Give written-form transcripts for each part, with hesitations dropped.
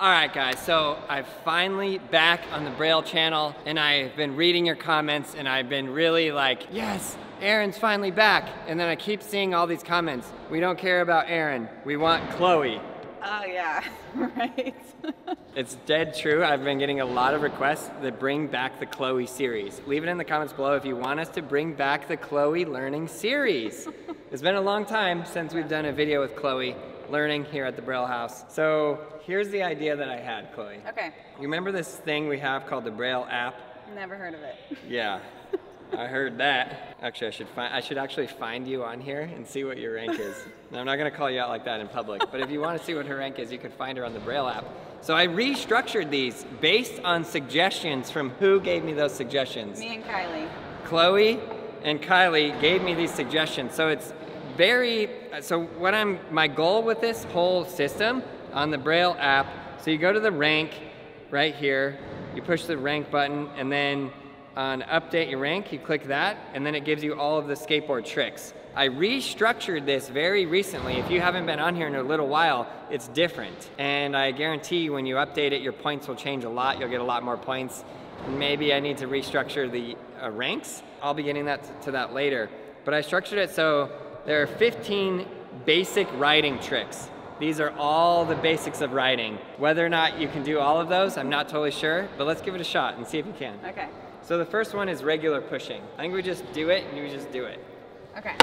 All right, guys, so I'm finally back on the Braille channel, and I've been reading your comments, and I've been really like, yes, Aaron's finally back. And then I keep seeing all these comments. We don't care about Aaron. We want Chloe. Oh, yeah, right. It's dead true. I've been getting a lot of requests to bring back the Chloe series. Leave it in the comments below if you want us to bring back the Chloe learning series. It's been a long time since we've done a video with Chloe learning here at the Braille house. So here's the idea that I had, Chloe. Okay. You remember this thing we have called the Braille app? Never heard of it. Yeah, I heard that. Actually, I should actually find you on here and see what your rank is. Now, I'm not gonna call you out like that in public, but if you wanna see what her rank is, you can find her on the Braille app. So I restructured these based on suggestions from who gave me those suggestions. Me and Kylie. Chloe and Kylie gave me these suggestions. So it's my goal with this whole system on the Braille app, so you go to the rank right here, you push the rank button, and then on update your rank, you click that, and then it gives you all of the skateboard tricks. I restructured this very recently. If you haven't been on here in a little while, it's different. And I guarantee you when you update it, your points will change a lot. You'll get a lot more points. Maybe I need to restructure the ranks. I'll be getting to that later. But I structured it so there are 15 basic riding tricks. These are all the basics of riding. Whether or not you can do all of those, I'm not totally sure, but let's give it a shot and see if you can. Okay. So the first one is regular pushing. I think we just do it and you just do it. Okay.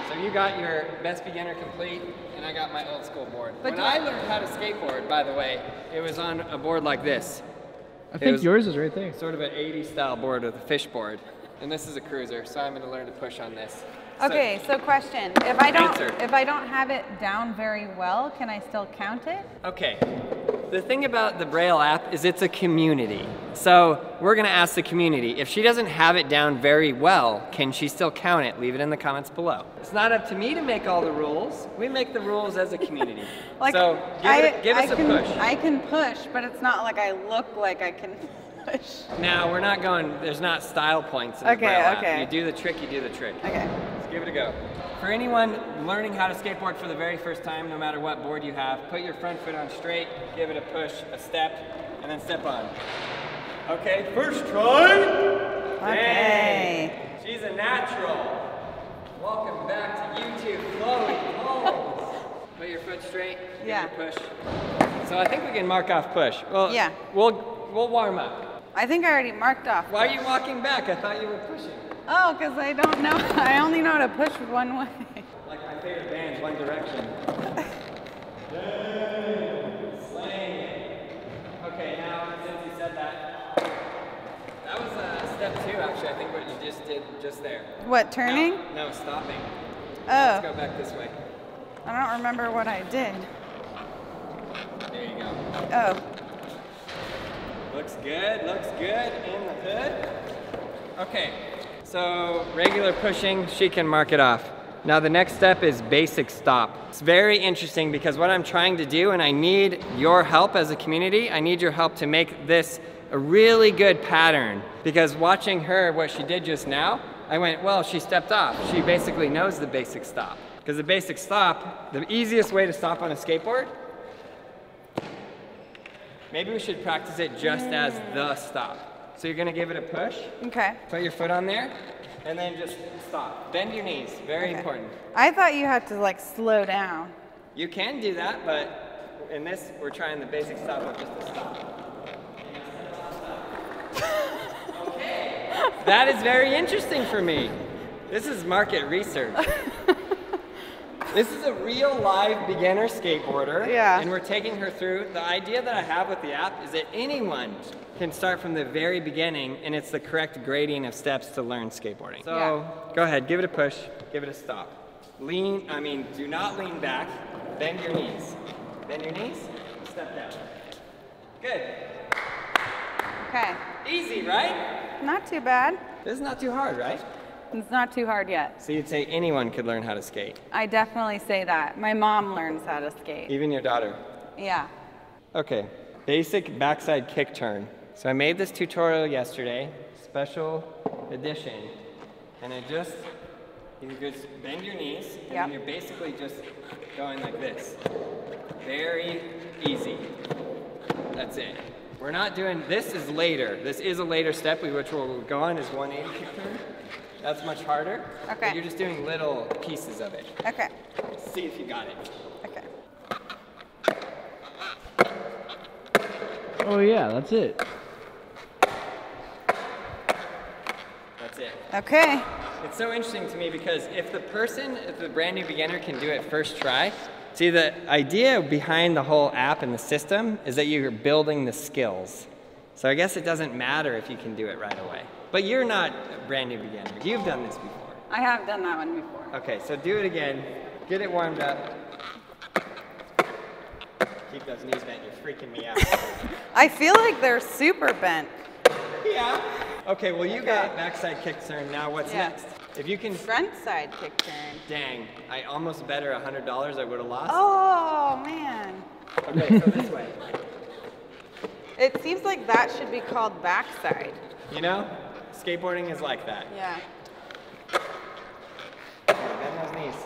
So you got your best beginner complete, and I got my old school board. But when I learned how to skateboard, by the way, it was on a board like this. I think yours is right there. Sort of an 80s style board with a fish board. And this is a cruiser, so I'm gonna learn to push on this. Okay, so question. If I don't have it down very well, can I still count it? Okay. The thing about the Braille app is it's a community. So we're gonna ask the community, if she doesn't have it down very well, can she still count it? Leave it in the comments below. It's not up to me to make all the rules. We make the rules as a community. Like, so give us a push. I can push, but it's not like I look like I can push. Now, we're not going, there's not style points in the Braille app. You do the trick, you do the trick. Okay. Let's give it a go. For anyone learning how to skateboard for the very first time, no matter what board you have, put your front foot on straight, give it a push, a step, and then step on. Okay, first try. Okay. Dang. She's a natural. Welcome back to YouTube, Chloe Holmes. Put your foot straight, give it a push. So I think we can mark off push. Well, yeah. We'll warm up. I think I already marked off. Why are you walking back? I thought you were pushing. Oh, because I don't know. I only know how to push one way. Like my favorite band, One Direction. Dang, slaying it. Okay, now since you said that, that was step 2 actually. I think what you just did just there. What, turning? No, stopping. Oh. Let's go back this way. I don't remember what I did. There you go. Oh. Looks good in the hood. Okay, so regular pushing, she can mark it off. Now the next step is basic stop. It's very interesting because what I'm trying to do, and I need your help as a community, I need your help to make this a really good pattern. Because watching her, what she did just now, I went, well, she stepped off. She basically knows the basic stop. Because the basic stop, the easiest way to stop on a skateboard, maybe we should practice it just as the stop. So you're gonna give it a push. Okay. Put your foot on there, and then just stop. Bend your knees, very important. I thought you had to like slow down. You can do that, but in this, we're trying the basic stop of just a stop. Okay. That is very interesting for me. This is market research. This is a real live beginner skateboarder, and we're taking her through. The idea that I have with the app is that anyone can start from the very beginning, and it's the correct grading of steps to learn skateboarding. So go ahead, give it a push, give it a stop. Do not lean back, bend your knees. Bend your knees, step down. Good. Okay. Easy, right? Not too bad. This is not too hard, right? It's not too hard yet. So you'd say anyone could learn how to skate? I definitely say that. My mom learns how to skate. Even your daughter? Yeah. Okay, basic backside kick turn. So I made this tutorial yesterday, special edition, and you just bend your knees, and then you're basically just going like this. Very easy. That's it. We're not doing, this is later. This is a later step, which we'll go on is 180 kick turn. That's much harder. Okay. But you're just doing little pieces of it. Okay. See if you got it. Okay. Oh yeah, that's it. That's it. Okay. It's so interesting to me because if the brand new beginner can do it first try, see the idea behind the whole app and the system is that you're building the skills. So I guess it doesn't matter if you can do it right away. But you're not a brand new beginner. You've done this before. I have done that one before. Okay, so do it again. Get it warmed up. Keep those knees bent. You're freaking me out. I feel like they're super bent. Yeah. Okay, well you got backside kick turn. Now what's next? If you can... Front side kick turn. Dang, I almost bet her $100 I would have lost. Oh, man. Okay, so this way. It seems like that should be called backside. You know, skateboarding is like that. Yeah. Bend those knees.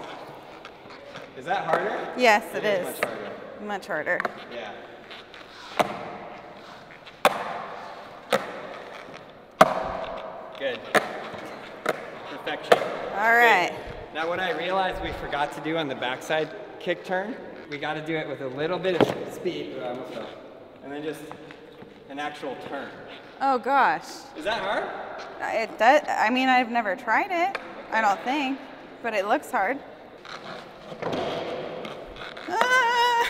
Is that harder? Yes, it is. Much harder. Much harder. Yeah. Good. Perfection. All right. Good. Now what I realized we forgot to do on the backside kick turn, we got to do it with a little bit of speed, and then just an actual turn. Oh gosh. Is that hard? It does. I mean, I've never tried it. I don't think, but it looks hard. Ah!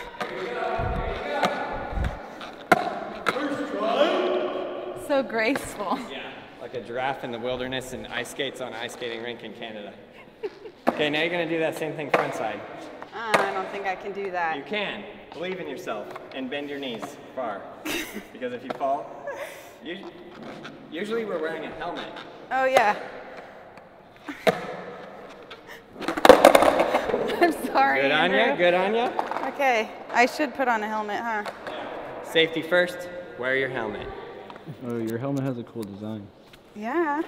First try. So graceful. Yeah, like a giraffe in the wilderness and ice skates on an ice skating rink in Canada. Okay, now you're gonna do that same thing front side. I don't think I can do that. You can. Believe in yourself and bend your knees far. Because if you fall, usually we're wearing a helmet. Oh yeah. I'm sorry. Good on ya, good on ya. Okay, I should put on a helmet, huh? Yeah. Safety first, wear your helmet. Oh, your helmet has a cool design. Yeah.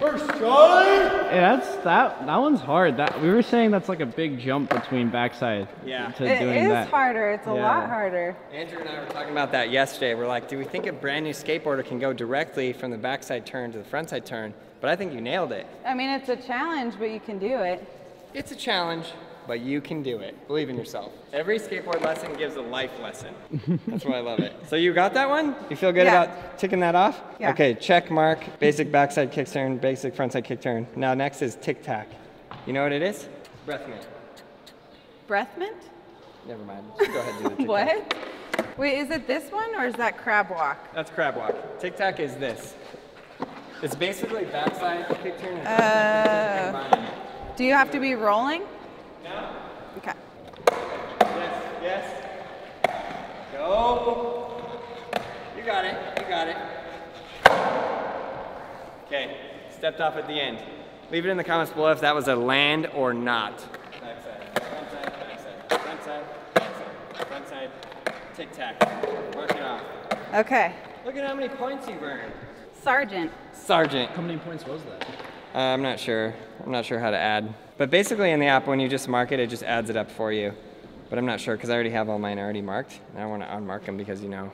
First try. Yeah, that one's hard. We were saying that's like a big jump between backside to doing that. It is harder. It's a lot harder. Andrew and I were talking about that yesterday. We're like, do we think a brand new skateboarder can go directly from the backside turn to the frontside turn? But I think you nailed it. I mean, it's a challenge, but you can do it. It's a challenge, but you can do it. Believe in yourself. Every skateboard lesson gives a life lesson. That's why I love it. So you got that one? You feel good about ticking that off? Yeah. Okay, check mark, basic backside kick turn, basic frontside kick turn. Now next is tic-tac. You know what it is? Breath mint. Breath mint? Never mind. Just go ahead and do the tic-tac. What? Wait, is it this one or is that crab walk? That's crab walk. Tic-tac is this. It's basically backside kick turn and do you have to be rolling? No. Okay. Yes, yes. Go. You got it, you got it. Okay, stepped off at the end. Leave it in the comments below if that was a land or not. Backside, frontside, backside, frontside, backside, frontside, tic-tac. Work it off. Okay. Look at how many points you burned. Sergeant. Sergeant. How many points was that? I'm not sure. I'm not sure how to add. But basically in the app, when you just mark it, it just adds it up for you. But I'm not sure because I already have all mine already marked. And I want to unmark them because, you know,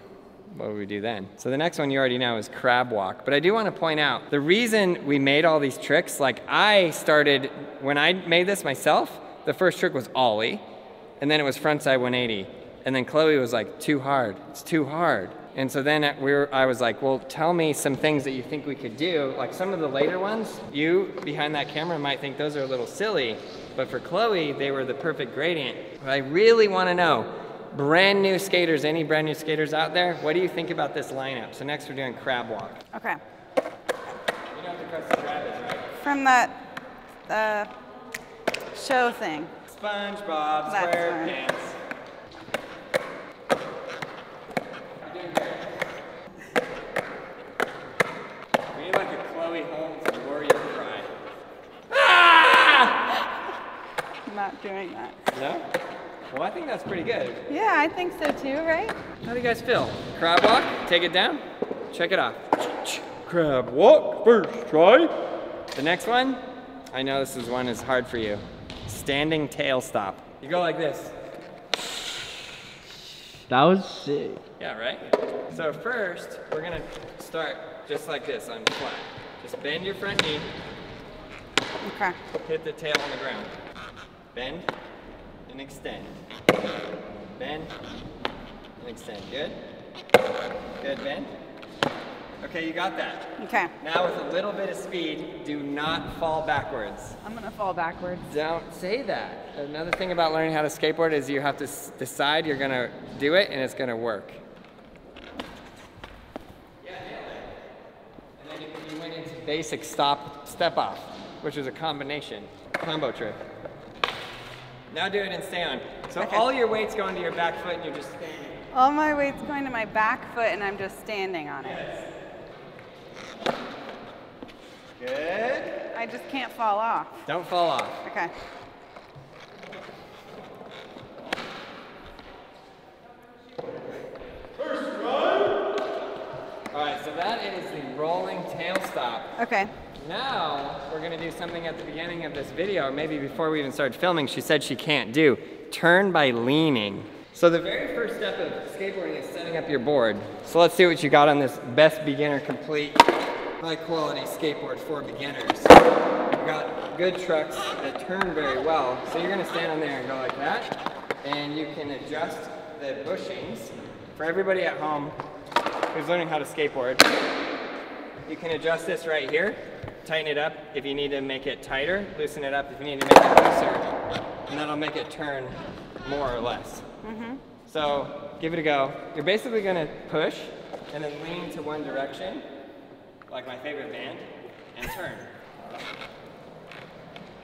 what would we do then? So the next one you already know is crab walk. But I do want to point out, the reason we made all these tricks, like I started, when I made this myself, the first trick was ollie. And then it was frontside 180. And then Chloe was like, too hard. It's too hard. And so then I was like, well, tell me some things that you think we could do. Like some of the later ones, you behind that camera might think those are a little silly, but for Chloe, they were the perfect gradient. But I really want to know, brand new skaters, any brand new skaters out there, what do you think about this lineup? So next we're doing crab walk. Okay. You know what the crust of crab is, right? From that show thing. SpongeBob SquarePants. Not doing that. No? Well, I think that's pretty good. Yeah, I think so too, right? How do you guys feel? Crab walk, take it down, check it off. Crab walk, first try. The next one, I know this one is hard for you. Standing tail stop. You go like this. That was sick. Yeah, right? So first, we're gonna start just like this on flat. Just bend your front knee. Okay. Hit the tail on the ground. Bend and extend. Bend and extend. Good? Good, bend. Okay, you got that. Okay. Now with a little bit of speed, do not fall backwards. I'm gonna fall backwards. Don't say that. Another thing about learning how to skateboard is you have to decide you're gonna do it and it's gonna work. Yeah, nailed it. And then you went into basic step off, which was a combo trick. Now do it and stay on. So Okay. all your weight's going to your back foot and you're just standing. All my weight's going to my back foot and I'm just standing on it. Yes. Good. I just can't fall off. Don't fall off. Okay. All right, so that is the rolling tail stop. Okay. Now, we're gonna do something at the beginning of this video, or maybe before we even started filming, she said she can't do. Turn by leaning. So the very first step of skateboarding is setting up your board. So let's see what you got on this best beginner complete, high quality skateboard for beginners. We've got good trucks that turn very well. So you're gonna stand on there and go like that. And you can adjust the bushings. For everybody at home who's learning how to skateboard, you can adjust this right here. Tighten it up if you need to make it tighter. Loosen it up if you need to make it looser. And that'll make it turn more or less. So give it a go. You're basically gonna push and then lean to one direction, like my favorite band, and turn.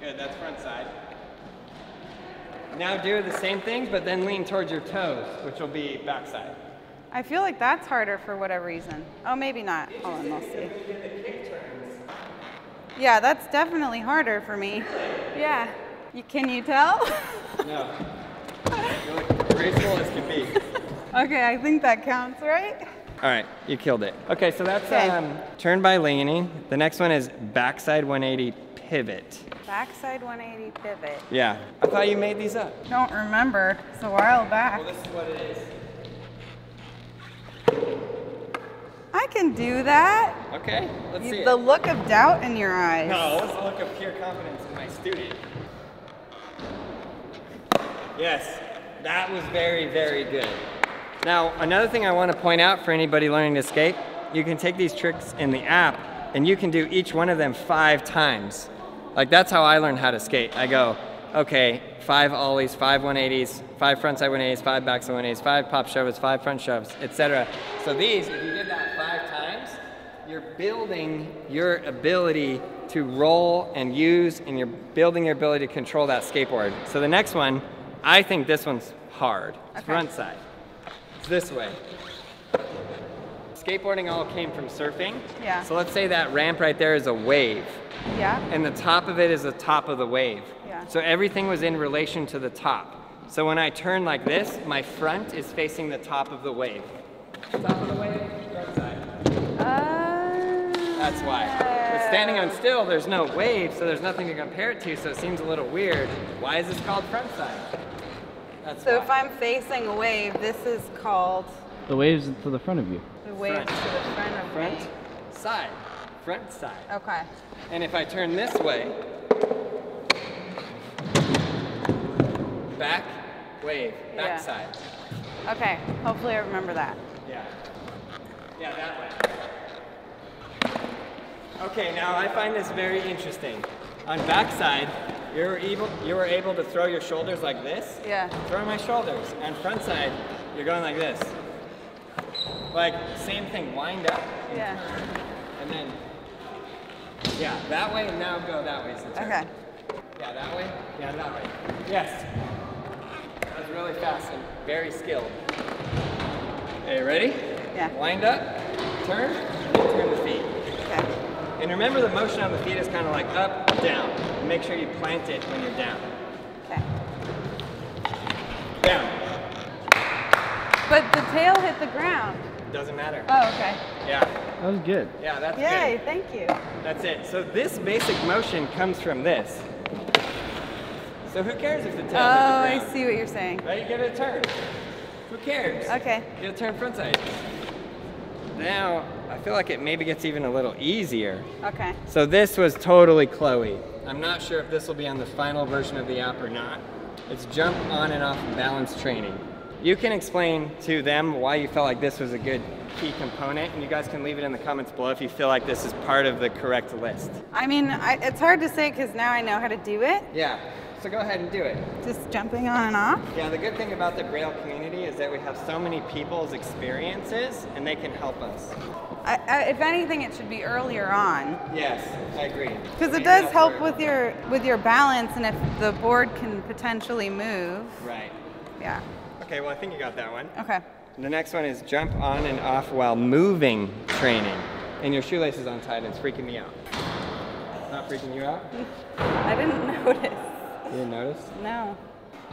Good, that's front side. Now do the same things, but then lean towards your toes, which will be back side. I feel like that's harder for whatever reason. Oh, maybe not. Hold on, we'll see. Yeah, that's definitely harder for me. Yeah. Can you tell? No. You're like graceful as can be. Okay, I think that counts, right? All right, you killed it. Okay, so that's Okay. turn by leaning. The next one is backside 180 pivot. Backside 180 pivot. Yeah, I thought you made these up. Don't remember. It's a while back. Well, this is what it is. I can do that. Okay, let's see The it. look of doubt in your eyes. No, let's look of pure confidence in my student. Yes, that was very, very good. Now, another thing I want to point out for anybody learning to skate, you can take these tricks in the app and you can do each one of them 5 times. Like that's how I learned how to skate. I go, okay, 5 ollies, 5 180s, 5 frontside 180s, 5 backside 180s, 5 pop shoves, 5 front shoves, etc. So these, if you did that 5 times, you're building your ability to roll and use, and you're building your ability to control that skateboard. So the next one, I think this one's hard. It's front side. It's this way. Skateboarding all came from surfing. Yeah. So let's say that ramp right there is a wave. Yeah. And the top of it is the top of the wave. Yeah. So everything was in relation to the top. So when I turn like this, my front is facing the top of the wave. Top of the wave, front side. That's why. But standing on still, there's no wave, so there's nothing to compare it to, so it seems a little weird. Why is this called front side? That's So why. if I'm facing a wave, this is called The wave's to the front of you. the wave Front. to the front of Front me. side. Front side. Okay. And if I turn this way, back, wave, back Yeah. side. Okay. Hopefully I remember that. Yeah. Yeah, that way. Okay, now I find this very interesting. On backside, you were able to throw your shoulders like this. Yeah. Throw my shoulders. And front side, you're going like this. Like, same thing, wind up. And Yeah. turn, and then, yeah, that way, and now go that way. So turn. Okay. Yeah, that way. Yeah, that way. Yes. That was really fast and very skilled. Okay, ready? Yeah. Wind up, turn, and then turn the feet. Okay. And remember the motion on the feet is kind of like up, down. And make sure you plant it when you're down. Okay. Down. But the tail hit the ground. Doesn't matter. Oh, okay. Yeah. That was good. Yeah, that's Yay, good. thank you. That's it. So this basic motion comes from this. So who cares if the tail hits the ground? I see what you're saying. Ready? Give it a turn. Who cares? Okay. Get a turn front side. Now, I feel like it maybe gets even a little easier. Okay. So this was totally Chloe. I'm not sure if this will be on the final version of the app or not. It's jump on and off balance training. You can explain to them why you felt like this was a good key component, and you guys can leave it in the comments below if you feel like this is part of the correct list. I mean, it's hard to say because now I know how to do it. Yeah, so go ahead and do it. Just jumping on and off. Yeah, the good thing about the Braille community is that we have so many people's experiences, and they can help us. If anything, it should be earlier on. Yes, I agree. Because it does help with your balance, and if the board can potentially move. Right. Yeah. Okay, well I think you got that one. Okay. The next one is jump on and off while moving training. And your shoelace is untied, it's freaking me out. Not freaking you out? I didn't notice. You didn't notice? No.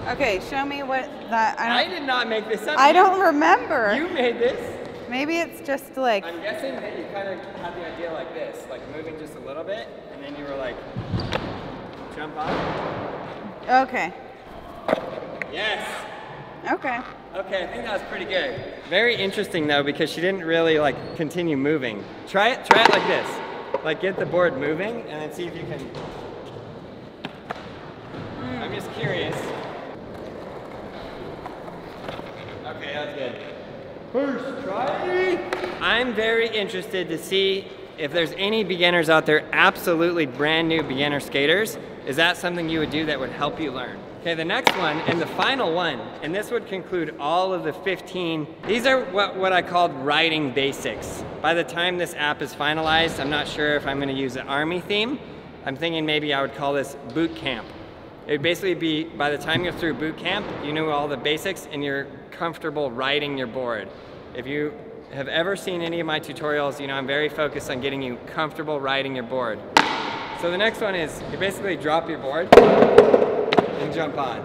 Okay, show me what that. I did not make this up. I don't remember. You made this. Maybe it's just like. I'm guessing that you kind of had the idea like this, like moving just a little bit, and then you were like, jump on. Okay. Yes. Okay. Okay, I think that was pretty good. Very interesting though, because she didn't really like continue moving. Try it like this. Like get the board moving and then see if you can. I'm just curious. Okay, that was good. First try. I'm very interested to see if there's any beginners out there, absolutely brand new beginner skaters. Is that something you would do that would help you learn? Okay, the next one and the final one, and this would conclude all of the 15. These are what I called riding basics. By the time this app is finalized, I'm not sure if I'm gonna use the Army theme. I'm thinking maybe I would call this boot camp. It would basically be, by the time you're through boot camp, you know all the basics and you're comfortable riding your board. If you have ever seen any of my tutorials, you know I'm very focused on getting you comfortable riding your board. So the next one is you basically drop your board and jump on,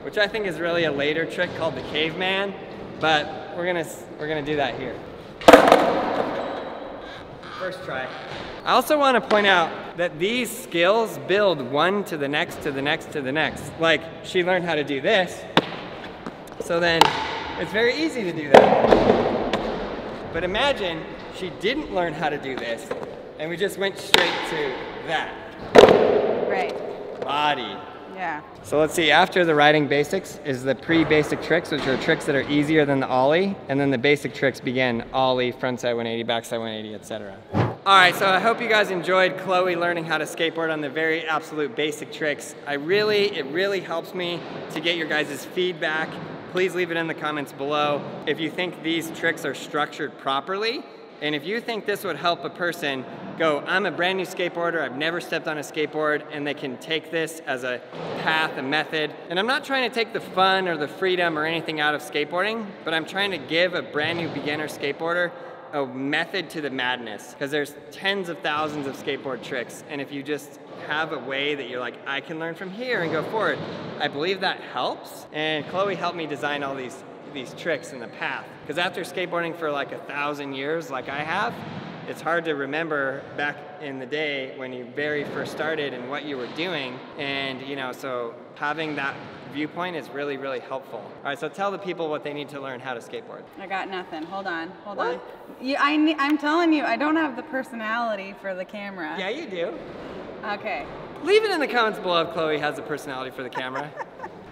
which I think is really a later trick called the caveman, but we're gonna do that here. First try. I also want to point out that these skills build one to the next to the next to the next. Like she learned how to do this, so then it's very easy to do that. But imagine she didn't learn how to do this, and we just went straight to that. Right. Body. Yeah. So let's see, after the riding basics is the pre-basic tricks, which are tricks that are easier than the ollie, and then the basic tricks begin ollie, frontside 180, backside 180, etc. All right, so I hope you guys enjoyed Chloe learning how to skateboard on the very absolute basic tricks. It really helps me to get your guys' feedback. Please leave it in the comments below if you think these tricks are structured properly. And if you think this would help a person go, I'm a brand new skateboarder, I've never stepped on a skateboard, and they can take this as a path, a method. And I'm not trying to take the fun or the freedom or anything out of skateboarding, but I'm trying to give a brand new beginner skateboarder a method to the madness, because there's tens of thousands of skateboard tricks, and if you just have a way that you're like, I can learn from here and go forward, I believe that helps. And Chloe helped me design all these tricks in the path, because after skateboarding for like 1,000 years like I have, it's hard to remember back in the day when you very first started and what you were doing, and you know, so having that viewpoint is really, really helpful. All right, so tell the people what they need to learn how to skateboard. I got nothing. Hold on. I'm telling you, I don't have the personality for the camera. Yeah, you do. Okay. Leave it in the comments below if Chloe has a personality for the camera.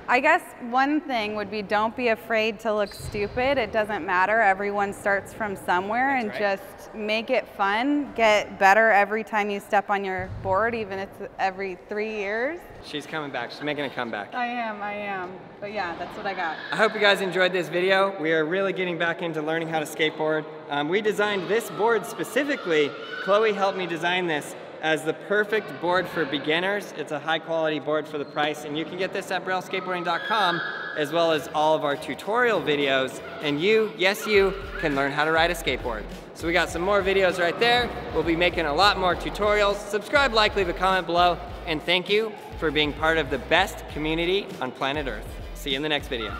I guess one thing would be don't be afraid to look stupid. It doesn't matter. Everyone starts from somewhere. That's right. Just make it fun. Get better every time you step on your board, even if it's every 3 years. She's coming back. She's making a comeback. I am. But yeah, that's what I got. I hope you guys enjoyed this video. We are really getting back into learning how to skateboard. We designed this board specifically. Chloe helped me design this as the perfect board for beginners. It's a high quality board for the price, and you can get this at brailleskateboarding.com, as well as all of our tutorial videos, and you, yes you, can learn how to ride a skateboard. So we got some more videos right there. We'll be making a lot more tutorials. Subscribe, like, leave a comment below, and thank you for being part of the best community on planet Earth. See you in the next video.